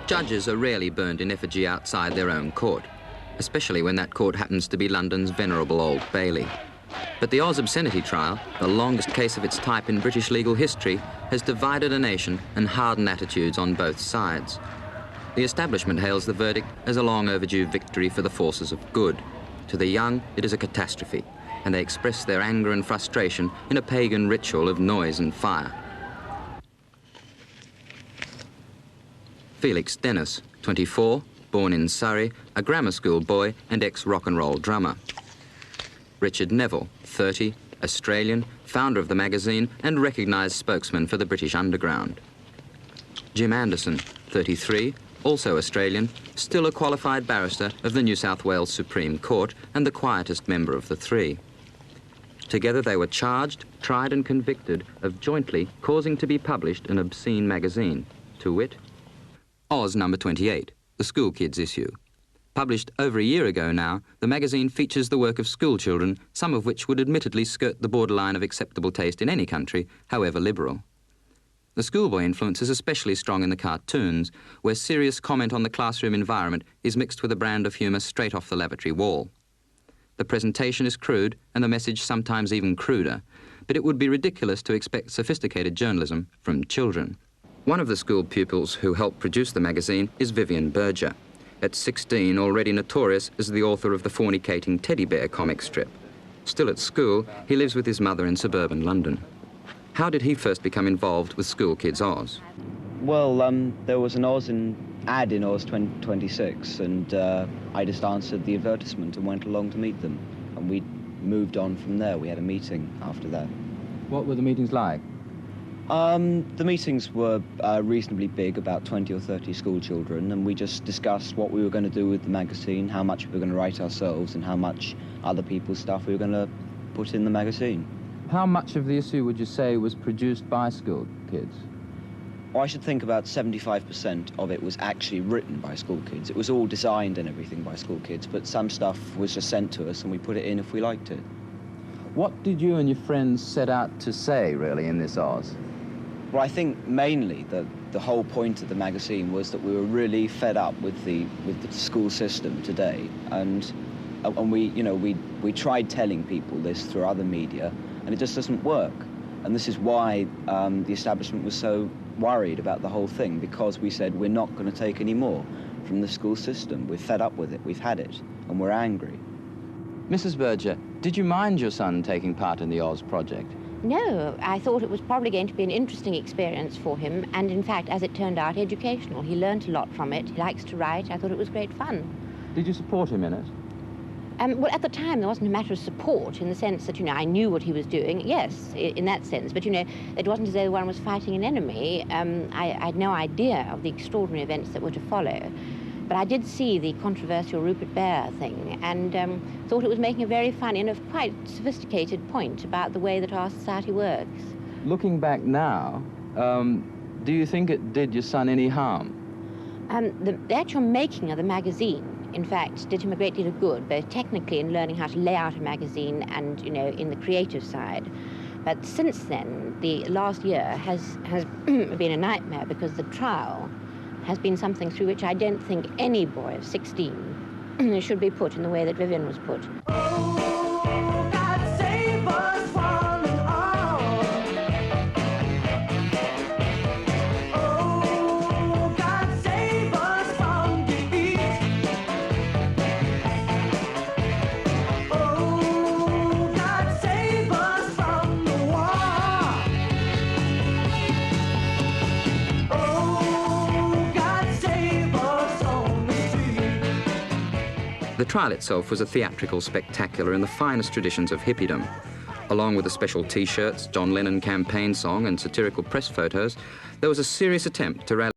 Judges are rarely burned in effigy outside their own court, especially when that court happens to be London's venerable Old Bailey. But the Oz Obscenity trial, the longest case of its type in British legal history, has divided a nation and hardened attitudes on both sides. The establishment hails the verdict as a long overdue victory for the forces of good. To the young, it is a catastrophe, and they express their anger and frustration in a pagan ritual of noise and fire. Felix Dennis, 24, born in Surrey, a grammar school boy and ex-rock and roll drummer. Richard Neville, 30, Australian, founder of the magazine and recognised spokesman for the British Underground. Jim Anderson, 33, also Australian, still a qualified barrister of the New South Wales Supreme Court and the quietest member of the three. Together they were charged, tried and convicted of jointly causing to be published an obscene magazine, to wit, Oz number 28, the school kids issue. Published over a year ago now, the magazine features the work of school children, some of which would admittedly skirt the borderline of acceptable taste in any country, however liberal. The schoolboy influence is especially strong in the cartoons, where serious comment on the classroom environment is mixed with a brand of humour straight off the lavatory wall. The presentation is crude, and the message sometimes even cruder, but it would be ridiculous to expect sophisticated journalism from children. One of the school pupils who helped produce the magazine is Vivian Berger. At 16, already notorious as the author of the fornicating teddy bear comic strip. Still at school, he lives with his mother in suburban London. How did he first become involved with School Kids Oz? Well, there was an ad in Oz 2026, and I just answered the advertisement and went along to meet them. And we moved on from there. We had a meeting after that. What were the meetings like? The meetings were reasonably big, about 20 or 30 school children, and we just discussed what we were going to do with the magazine, how much we were going to write ourselves, and how much other people's stuff we were going to put in the magazine. How much of the issue would you say was produced by school kids? Well, I should think about 75% of it was actually written by school kids. It was all designed and everything by school kids, but some stuff was just sent to us and we put it in if we liked it. What did you and your friends set out to say, really, in this Oz? Well, I think mainly the whole point of the magazine was that we were really fed up with the school system today, and we tried telling people this through other media, and it just doesn't work. And this is why the establishment was so worried about the whole thing, because we said we're not going to take any more from the school system. We're fed up with it. We've had it, and we're angry. Mrs. Berger, did you mind your son taking part in the Oz project? No, I thought it was probably going to be an interesting experience for him, and in fact, as it turned out, educational. He learnt a lot from it. He likes to write. I thought it was great fun. Did you support him in it? Well, at the time, there wasn't a matter of support in the sense that, I knew what he was doing. Yes, in that sense. But, it wasn't as though one was fighting an enemy. I had no idea of the extraordinary events that were to follow. But I did see the controversial Rupert Bear thing and thought it was making a very funny and quite sophisticated point about the way that our society works. Looking back now, do you think it did your son any harm? The actual making of the magazine, in fact, did him a great deal of good, both technically in learning how to lay out a magazine and, in the creative side. But since then, the last year has been a nightmare because the trial has been something through which I don't think any boy of 16 should be put in the way that Vivian was put. Oh, God save us one and all. Oh, God save us from defeat. Oh, God save us from the war. Oh, God save us on the street. The trial itself was a theatrical spectacular in the finest traditions of hippiedom. Along with the special T-shirts, John Lennon campaign song and satirical press photos, there was a serious attempt to rally